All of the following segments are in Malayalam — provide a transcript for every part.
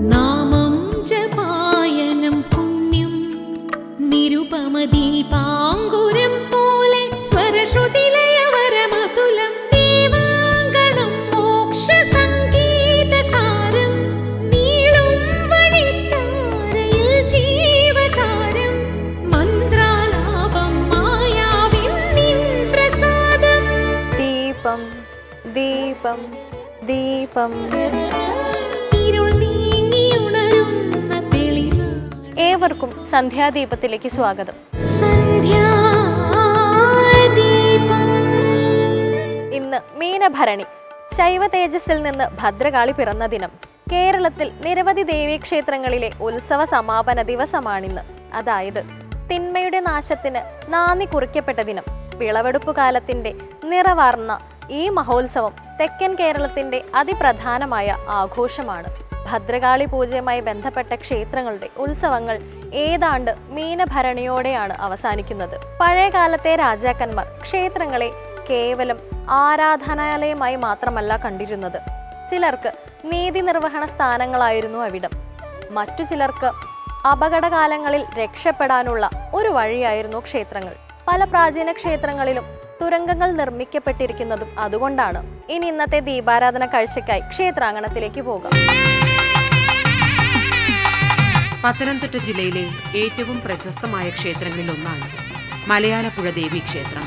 നാമം ജപായനം പുണ്യം നിരുപമദീപാങ്കുരം പോലെ സ്വരശ്രുതിലയവരമതുലം ദീവാങ്കണം മോക്ഷസംഗീതസാരം നീളും വഴിത്താരയിൽ ജീവതാരം മന്ത്രാലാപം മായാവിൻ നിൻ പ്രസാദം. ദീപം ദീപം ദീപം. ഏവർക്കും സന്ധ്യാദീപത്തിലേക്ക് സ്വാഗതം. ഇന്ന് മീനഭരണി. ശൈവ തേജസ്സിൽ നിന്ന് ഭദ്രകാളി പിറന്ന ദിനം. കേരളത്തിൽ നിരവധി ദേവീക്ഷേത്രങ്ങളിലെ ഉത്സവ സമാപന ദിവസമാണിന്ന്. അതായത് തിന്മയുടെ നാശത്തിന് നാന്ദി കുറിക്കപ്പെട്ട ദിനം. വിളവെടുപ്പ് കാലത്തിന്റെ നിറവാർന്ന ഈ മഹോത്സവം തെക്കൻ കേരളത്തിന്റെ അതിപ്രധാനമായ ആഘോഷമാണ്. ഭദ്രകാളി പൂജയുമായി ബന്ധപ്പെട്ട ക്ഷേത്രങ്ങളുടെ ഉത്സവങ്ങൾ ഏതാണ്ട് മീനഭരണിയോടെയാണ് അവസാനിക്കുന്നത്. പഴയകാലത്തെ രാജാക്കന്മാർ ക്ഷേത്രങ്ങളെ കേവലം ആരാധനാലയമായി മാത്രമല്ല കണ്ടിരുന്നത്. ചിലർക്ക് നീതി നിർവഹണ സ്ഥാനങ്ങളായിരുന്നു അവിടം. മറ്റു ചിലർക്ക് അപകടകാലങ്ങളിൽ രക്ഷപ്പെടാനുള്ള ഒരു വഴിയായിരുന്നു ക്ഷേത്രങ്ങൾ. പല പ്രാചീന ക്ഷേത്രങ്ങളിലും തുരങ്കങ്ങൾ നിർമ്മിക്കപ്പെട്ടിരിക്കുന്നതും അതുകൊണ്ടാണ്. ഇനി ഇന്നത്തെ ദീപാരാധന കാഴ്ചയ്ക്കായി ക്ഷേത്രാങ്കണത്തിലേക്ക് പോകാം. പത്തനംതിട്ട ജില്ലയിലെ ഏറ്റവും പ്രശസ്തമായ ക്ഷേത്രങ്ങളിൽ ഒന്നാണ് മലയാലപ്പുഴ ദേവി ക്ഷേത്രം.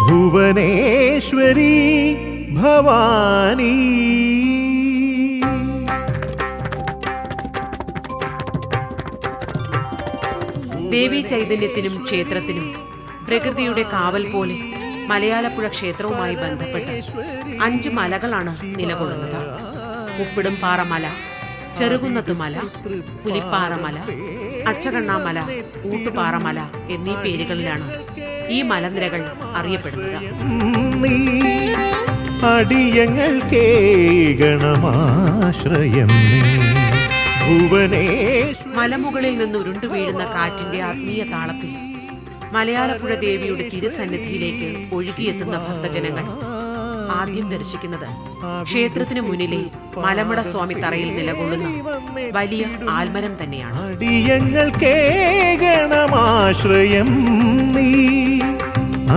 ഭുവനേശ്വരി ഭവാനി ദേവീ ചൈതന്യത്തിനും ക്ഷേത്രത്തിനും പ്രകൃതിയുടെ കാവൽ പോലെ മലയാലപ്പുഴ ക്ഷേത്രവുമായി ബന്ധപ്പെട്ട് 5 മലകളാണ് നിലകൊള്ളുന്നത്. ഉപ്പിടുംപാറമല, ചെറുകുന്നത്തുമല, പുലിപ്പാറമല, അച്ചകണ്ണാമല, ഊട്ടുപാറമല എന്നീ പേരുകളിലാണ് ഈ മലനിരകൾ അറിയപ്പെടുന്നത്. മലമുകളിൽ നിന്ന് ഉരുണ്ടു വീഴുന്ന കാറ്റിന്റെ ആത്മീയ താളത്തിൽ മലയാലപ്പുഴ ദേവിയുടെ തിരുസന്നിധിയിലേക്ക് ഒഴുകിയെത്തുന്ന ഭക്തജനങ്ങൾ ആദ്യം ദർശിക്കുന്നത് ക്ഷേത്രത്തിന് മുന്നിലെ മലമട സ്വാമി തറയിൽ നിലകൊള്ളുന്ന വലിയ ആൽമരം തന്നെയാണ്.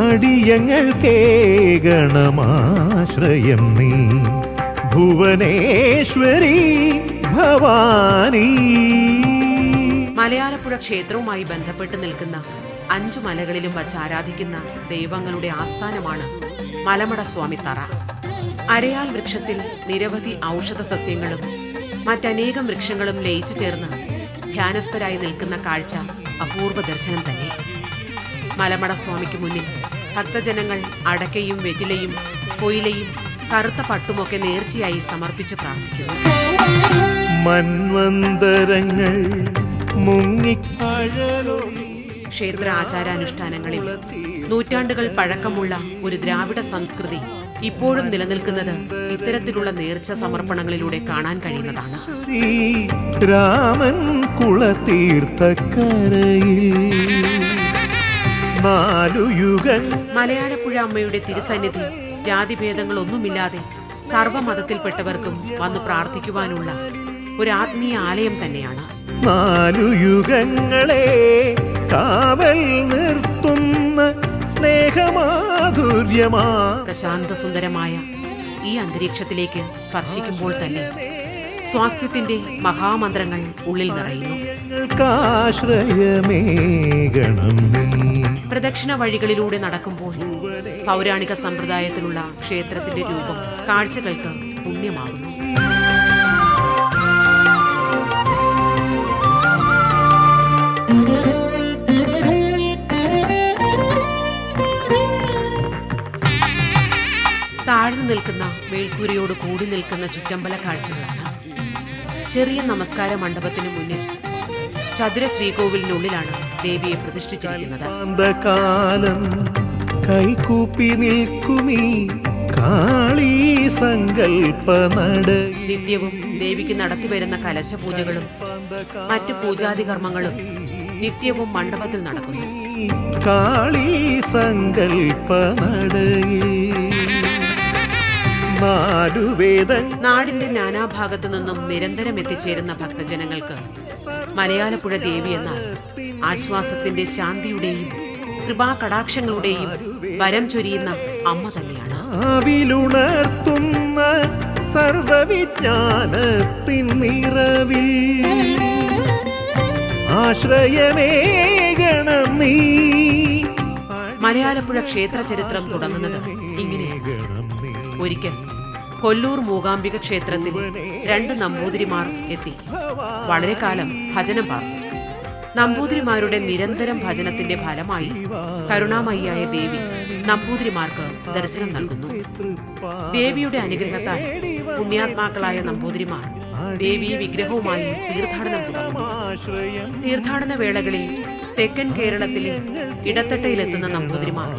അടിയങ്ങൾക്കേകണമാശ്രയം നീ ഭുവനേശ്വരി ഭവാനി. മലയാലപ്പുഴ ക്ഷേത്രവുമായി ബന്ധപ്പെട്ട് നിൽക്കുന്ന 5 മലകളിലും വച്ച് ആരാധിക്കുന്ന ദൈവങ്ങളുടെ ആസ്ഥാനമാണ് മലമട സ്വാമി തറ. അരയാൽ വൃക്ഷത്തിൽ നിരവധി ഔഷധ സസ്യങ്ങളും മറ്റനേകം വൃക്ഷങ്ങളും ലയിച്ചു ചേർന്ന് ധ്യാനസ്ഥരായി നിൽക്കുന്ന കാഴ്ച അപൂർവ ദർശനം തന്നെ. മലമട സ്വാമിക്ക് മുന്നിൽ ഭക്തജനങ്ങൾ അടക്കയും വെറ്റിലയും കൊയിലയും കറുത്ത പട്ടുമൊക്കെ നേർച്ചയായി സമർപ്പിച്ച് പ്രാർത്ഥിക്കുന്നു. മൻവന്തരങ്ങൾ ക്ഷേത്ര ആചാരാനുഷ്ഠാനങ്ങളിൽ നൂറ്റാണ്ടുകൾ പഴക്കമുള്ള ഒരു ദ്രാവിഡ സംസ്കൃതി ഇപ്പോഴും നിലനിൽക്കുന്നത് ഇത്തരത്തിലുള്ള നേർച്ച സമർപ്പണങ്ങളിലൂടെ കാണാൻ കഴിയുന്നതാണ്. രാമൻ മലയാലപ്പുഴ അമ്മയുടെ തിരുസന്നിധി ജാതിഭേദങ്ങളൊന്നുമില്ലാതെ സർവ്വമതത്തിൽപ്പെട്ടവർക്കും വന്നു പ്രാർത്ഥിക്കുവാനുള്ള ഒരു ആത്മീയ ആലയം തന്നെയാണ്. 4 യുഗങ്ങളെ കാവൽ നിർത്തുന്ന സ്നേഹമാധുര്യമാ. പ്രശാന്ത സുന്ദരമായ ഈ അന്തരീക്ഷത്തിലേക്ക് സ്പർശിക്കുമ്പോൾ തന്നെ സ്വാസ്ഥ്യത്തിന്റെ മഹാമന്ത്രങ്ങൾ ഉള്ളിൽ നിറയുന്നു. പ്രദക്ഷിണ വഴികളിലൂടെ നടക്കുമ്പോൾ പൗരാണിക സമ്പ്രദായത്തിലുള്ള ക്ഷേത്രത്തിന്റെ രൂപം കാഴ്ചകൾക്ക് പുണ്യമാകുന്നു. താഴ്ന്നു നിൽക്കുന്ന മേൽക്കൂരയോട് കൂടി നിൽക്കുന്ന ചുറ്റമ്പല കാഴ്ചകളാണ്. ചെറിയ നമസ്കാര മണ്ഡപത്തിന് മുന്നിൽ ചതുര ശ്രീകോവിലിനുള്ളിലാണ് ദേവിയെ പ്രതിഷ്ഠിച്ചിരിക്കുന്നത്. കൈകൂപ്പി നിൽക്കുമീ കാളീ സങ്കൽപ്പ നട. നിത്യവും ദേവിക്ക് നടത്തിവരുന്ന കലശപൂജകളും മറ്റു പൂജാതി കർമ്മങ്ങളും നിത്യവും മണ്ഡപത്തിൽ നടക്കുന്നു. കാളീ സങ്കൽപ്പ നടയിൽ നാടിന്റെ നാനാഭാഗത്തു നിന്നും നിരന്തരം എത്തിച്ചേരുന്ന ഭക്തജനങ്ങൾക്ക് മലയാലപ്പുഴ ദേവി എന്നാൽ ആശ്വാസത്തിന്റെ, ശാന്തിയുടെയും കൃപാകടാക്ഷങ്ങളുടെയും വരം ചൊരിയുന്ന അമ്മ തന്നെയാണ്. ഉണർത്തുന്ന സർവവിജ്ഞാനത്തിൻ നിറവിൽ ആശ്രയമേകണം നീ. മലയാലപ്പുഴ ക്ഷേത്ര ചരിത്രം തുടങ്ങുന്നത് ഇങ്ങനെയാണ്. ഒരിക്കൽ കൊല്ലൂർ മൂകാംബിക ക്ഷേത്രത്തിൽ 2 നമ്പൂതിരിമാർ എത്തി വളരെ കാലം ഭജനം പാർത്തു. നമ്പൂതിരിമാരുടെ നിരന്തരം ഭജനത്തിന്റെ ഫലമായി കരുണാമയിയായ ദേവി നമ്പൂതിരിമാർക്ക് ദർശനം നൽകുന്നു. ദേവിയുടെ അനുഗ്രഹത്താൽ പുണ്യാത്മാക്കളായ നമ്പൂതിരിമാർ ദേവി വിഗ്രഹവുമായി തീർത്ഥാടനം തുടങ്ങുന്നു. തീർത്ഥാടന വേളകളിൽ തെക്കൻ കേരളത്തിലെ ഇടത്തട്ടയിലെത്തുന്ന നമ്പൂതിരിമാർ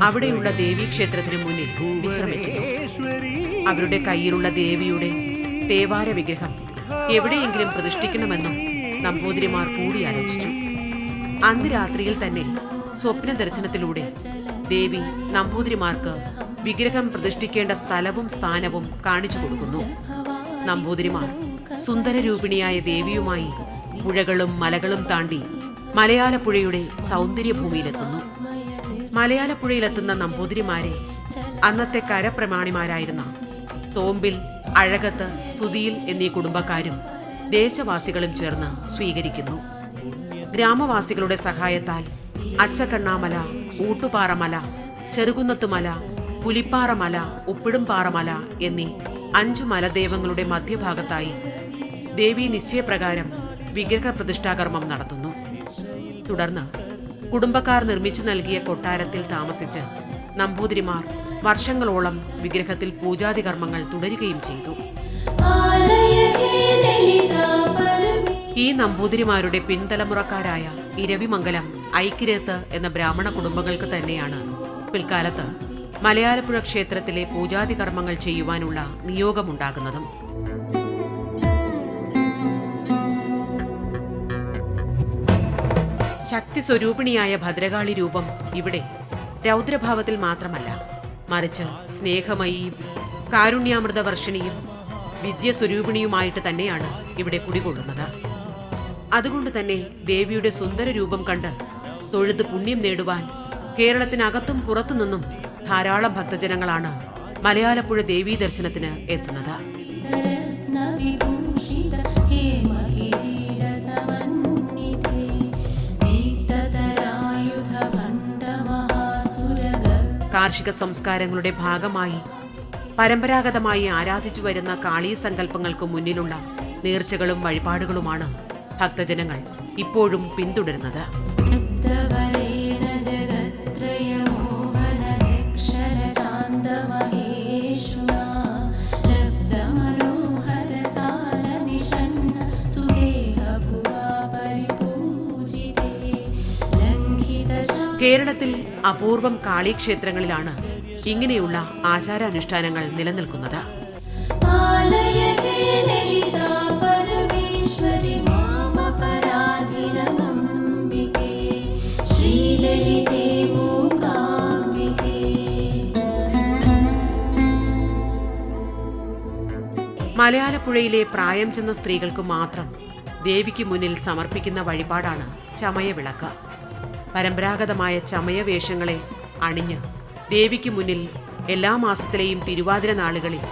അവിടെയുള്ള ദേവീക്ഷേത്രത്തിന് മുന്നിൽ വിശ്രമിക്കുന്നു. അവരുടെ കയ്യിലുള്ള ദേവിയുടെ തേവാര വിഗ്രഹം എവിടെയെങ്കിലും പ്രതിഷ്ഠിക്കണമെന്നും നമ്പൂതിരിമാർ കൂടിയാലോചിച്ചു. അന്ന് രാത്രിയിൽ തന്നെ സ്വപ്ന ദർശനത്തിലൂടെ ദേവി നമ്പൂതിരിമാർക്ക് വിഗ്രഹം പ്രതിഷ്ഠിക്കേണ്ട സ്ഥലവും സ്ഥാനവും കാണിച്ചു കൊടുക്കുന്നു. നമ്പൂതിരിമാർ സുന്ദരരൂപിണിയായ ദേവിയുമായി പുഴകളും മലകളും താണ്ടി മലയാലപ്പുഴയുടെ സൗന്ദര്യഭൂമിയിലെത്തുന്നു. മലയാലപ്പുഴയിലെത്തുന്ന നമ്പൂതിരിമാരെ അന്നത്തെ കരപ്രമാണിമാരായിരുന്ന തോമ്പിൽ, അഴകത്ത്, സ്തുതിയിൽ എന്നീ കുടുംബക്കാരും ദേശവാസികളും ചേർന്ന് സ്വീകരിക്കുന്നു. ഗ്രാമവാസികളുടെ സഹായത്താൽ അച്ചക്കണ്ണാമല, ഊട്ടുപാറമല, ചെറുകുന്നത്തുമല, പുലിപ്പാറമല, ഉപ്പിടുംപാറമല എന്നീ 5 മലദേവങ്ങളുടെ മധ്യഭാഗത്തായി ദേവി നിശ്ചയപ്രകാരം വിഗ്രഹ പ്രതിഷ്ഠാകർമ്മം നടത്തുന്നു. തുടർന്ന് കുടുംബക്കാർ നിർമ്മിച്ചു നൽകിയ കൊട്ടാരത്തിൽ താമസിച്ച് നമ്പൂതിരിമാർ വർഷങ്ങളോളം വിഗ്രഹത്തിൽ പൂജാതി കർമ്മങ്ങൾ തുടരുകയും ചെയ്തു. ഈ നമ്പൂതിരിമാരുടെ പിൻതലമുറക്കാരായ ഇരവിമംഗലം, ഐക്കിരത്ത് എന്ന ബ്രാഹ്മണ കുടുംബങ്ങൾക്ക് തന്നെയാണ് പിൽക്കാലത്ത് മലയാലപ്പുഴ ക്ഷേത്രത്തിലെ പൂജാതി കർമ്മങ്ങൾ ചെയ്യുവാനുള്ള നിയോഗമുണ്ടാകുന്നതും. ശക്തി സ്വരൂപിണിയായ ഭദ്രകാളി രൂപം ഇവിടെ രൗദ്രഭാവത്തിൽ മാത്രമല്ല, മറിച്ച് സ്നേഹമയിയും കാരുണ്യാമൃതവർഷിണിയും വിദ്യസ്വരൂപിണിയുമായിട്ട് തന്നെയാണ് ഇവിടെ കുടികൊള്ളുന്നത്. അതുകൊണ്ട് തന്നെ ദേവിയുടെ സുന്ദര രൂപം കണ്ട് തൊഴുത് പുണ്യം നേടുവാൻ കേരളത്തിനകത്തും പുറത്തുനിന്നും ധാരാളം ഭക്തജനങ്ങളാണ് മലയാലപ്പുഴ ദേവീ ദർശനത്തിന് എത്തുന്നത്. കാർഷിക സംസ്കാരങ്ങളുടെ ഭാഗമായി പരമ്പരാഗതമായി ആരാധിച്ചു വരുന്ന കാളീ സങ്കല്പങ്ങൾക്ക് മുന്നിലുള്ള നേർച്ചകളും വഴിപാടുകളുമാണ് ഭക്തജനങ്ങൾ ഇപ്പോഴും പിന്തുടരുന്നത്. കേരളത്തിൽ അപൂർവം കാളീക്ഷേത്രങ്ങളിലാണ് ഇങ്ങനെയുള്ള ആചാരാനുഷ്ഠാനങ്ങൾ നിലനിൽക്കുന്നത്. മലയാലപ്പുഴയിലെ പ്രായം ചെന്ന സ്ത്രീകൾക്ക് മാത്രം ദേവിക്ക് മുന്നിൽ സമർപ്പിക്കുന്ന വഴിപാടാണ് ചമയവിളക്ക്. പരമ്പരാഗതമായ ചമയവേഷങ്ങളെ അണിഞ്ഞ് ദേവിക്ക് മുന്നിൽ എല്ലാ മാസത്തിലെയും തിരുവാതിര നാളുകളിൽ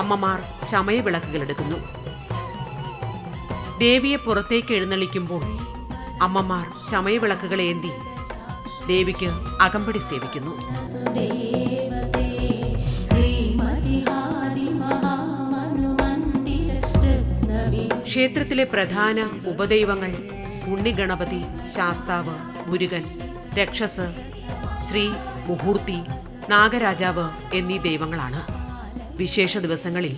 അമ്മമാർ ചമയവിളക്കുകൾ എടുക്കുന്നു. ദേവിയെ പുറത്തേക്ക് എഴുന്നള്ളിക്കുമ്പോൾ അമ്മമാർ ചമയവിളക്കുകൾ ഏന്തി ദേവിക്ക് അകമ്പടി സേവിക്കുന്നു. ക്ഷേത്രത്തിലെ പ്രധാന ഉപദൈവങ്ങൾ ഉണ്ണിഗണപതി, ശാസ്താവ്, മുരുകൻ, രക്ഷസ്, ശ്രീ, മുഹൂർത്തി, നാഗരാജാവ് എന്നീ ദൈവങ്ങളാണ്. വിശേഷ ദിവസങ്ങളിൽ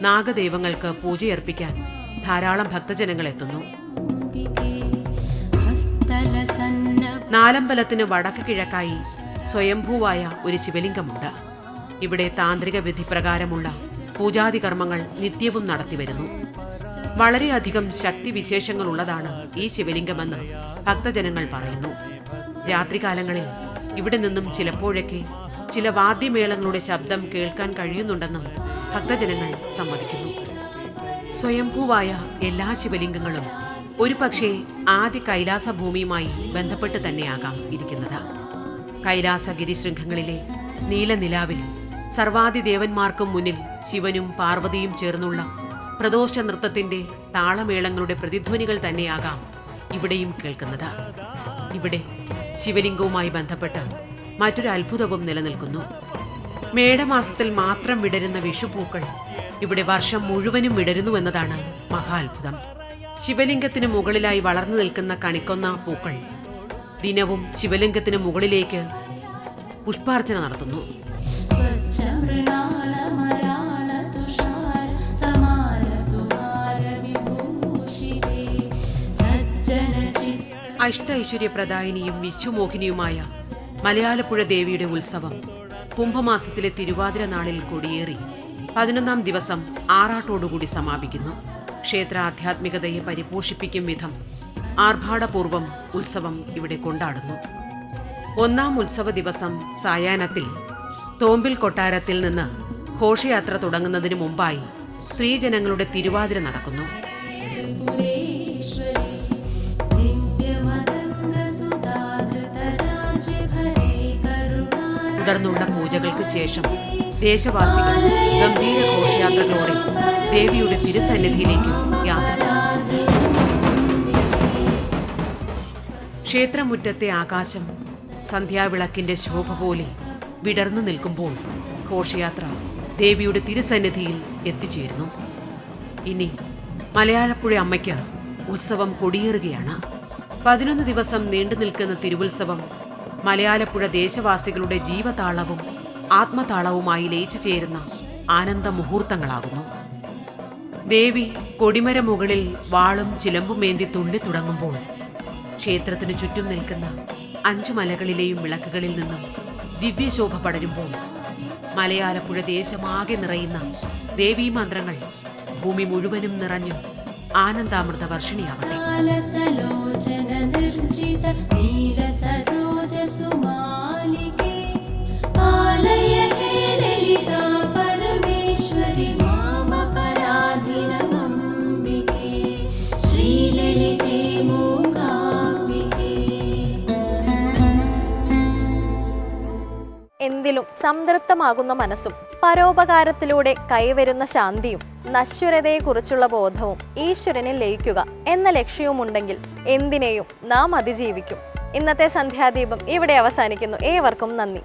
നാഗദൈവങ്ങൾക്ക് പൂജയർപ്പിക്കാൻ ധാരാളം ഭക്തജനങ്ങൾ എത്തുന്നു. നാലമ്പലത്തിന് വടക്ക് കിഴക്കായി സ്വയംഭൂവായ ഒരു ശിവലിംഗമുണ്ട്. ഇവിടെ താന്ത്രിക വിധി പ്രകാരമുള്ള പൂജാതി കർമ്മങ്ങൾ നിത്യവും നടത്തിവരുന്നു. വളരെയധികം ശക്തിവിശേഷങ്ങളുള്ളതാണ് ഈ ശിവലിംഗമെന്ന് ഭക്തജനങ്ങൾ പറയുന്നു. രാത്രികാലങ്ങളിൽ ഇവിടെ നിന്നും ചിലപ്പോഴൊക്കെ ചില വാദ്യമേളങ്ങളുടെ ശബ്ദം കേൾക്കാൻ കഴിയുന്നുണ്ടെന്നും ഭക്തജനങ്ങൾ സമ്മതിക്കുന്നു. സ്വയംഭൂവായ എല്ലാ ശിവലിംഗങ്ങളും ഒരു പക്ഷേ ആദ്യ കൈലാസ ഭൂമിയുമായി ബന്ധപ്പെട്ട് തന്നെയാകാം ഇരിക്കുന്നത്. കൈലാസഗിരി ശൃംഖങ്ങളിലെ നീലനിലാവിൽ സർവാദിദേവന്മാർക്കും മുന്നിൽ ശിവനും പാർവതിയും ചേർന്നുള്ള പ്രദോഷ നൃത്തത്തിന്റെ താളമേളങ്ങളുടെ പ്രതിധ്വനികൾ തന്നെയാകാം ഇവിടെയും കേൾക്കുന്നത്. ഇവിടെ ശിവലിംഗവുമായി ബന്ധപ്പെട്ട് മറ്റൊരു അത്ഭുതവും നിലനിൽക്കുന്നു. മേടമാസത്തിൽ മാത്രം വിടരുന്ന വിഷുപൂക്കൾ ഇവിടെ വർഷം മുഴുവനും വിടരുന്നു എന്നതാണ് മഹാ അത്ഭുതം. ശിവലിംഗത്തിന് മുകളിലായി വളർന്നു നിൽക്കുന്ന കണിക്കൊന്ന പൂക്കൾ ദിനവും ശിവലിംഗത്തിന് മുകളിലേക്ക് പുഷ്പാർച്ചന നടത്തുന്നു. അഷ്ട ഐശ്വര്യപ്രദായിനിയും വിശ്വമോഹിനിയുമായ മലയാലപ്പുഴ ദേവിയുടെ ഉത്സവം കുംഭമാസത്തിലെ തിരുവാതിര നാളിൽ കൊടിയേറി 11ാം ദിവസം ആറാട്ടോടുകൂടി സമാപിക്കുന്നു. ക്ഷേത്ര ആധ്യാത്മികതയെ പരിപോഷിപ്പിക്കും വിധം ആർഭാടപൂർവം ഉത്സവം ഇവിടെ കൊണ്ടാടുന്നു. 1ാം ഉത്സവ ദിവസം സായാഹ്നത്തിൽ തോമ്പിൽ കൊട്ടാരത്തിൽ നിന്ന് ഘോഷയാത്ര തുടങ്ങുന്നതിന് മുമ്പായി സ്ത്രീജനങ്ങളുടെ തിരുവാതിര നടക്കുന്നു. തുടർന്നുള്ള പൂജകൾക്ക് ശേഷം ദേശവാസികൾ ഗംഭീര ഘോഷയാത്രകളോടെ ദേവിയുടെ തിരുസന്നിധിയിലേക്ക് യാത്ര തുടങ്ങുന്നു. ക്ഷേത്രമുറ്റത്തെ ആകാശം സന്ധ്യാവിളക്കിന്റെ ശോഭ പോലെ വിടർന്നു നിൽക്കുമ്പോൾ ഘോഷയാത്ര ദേവിയുടെ തിരുസന്നിധിയിൽ എത്തിച്ചേരുന്നു. ഇനി മലയാളപ്പുഴ അമ്മയ്ക്ക് ഉത്സവം കൊടിയേറുകയാണ്. 11 ദിവസം നീണ്ടു നിൽക്കുന്ന തിരുവുത്സവം മലയാളപ്പുഴ ദേശവാസികളുടെ ജീവതാളവും ആത്മതാളവുമായി ലയിച്ചു ചേരുന്ന ആനന്ദ മുഹൂർത്തങ്ങളാകുന്നു. ദേവി കൊടിമര മുകളിൽ വാളും ചിലമ്പുമേന്തി തുള്ളി തുടങ്ങുമ്പോൾ ക്ഷേത്രത്തിനു ചുറ്റും നിൽക്കുന്ന 5 മലകളിലെയും വിളക്കുകളിൽ നിന്നും ദിവ്യശോഭ പടരുമ്പോൾ മലയാളപ്പുഴ ദേശമാകെ നിറയുന്ന ദേവീ മന്ത്രങ്ങൾ ഭൂമി മുഴുവനും നിറഞ്ഞു ആനന്ദാമൃത വർഷിണിയാവട്ടെ. എന്തിലും സംതൃപ്തമാകുന്ന മനസ്സും പരോപകാരത്തിലൂടെ കൈവരുന്ന ശാന്തിയും നശ്വരതയെക്കുറിച്ചുള്ള ബോധവും ഈശ്വരനിൽ ലയിക്കുക എന്ന ലക്ഷ്യവുമുണ്ടെങ്കിൽ എന്തിനേയും നാം അതിജീവിക്കും. ഇന്നത്തെ സന്ധ്യാദീപം ഇവിടെ അവസാനിക്കുന്നു. ഏവർക്കും നന്ദി.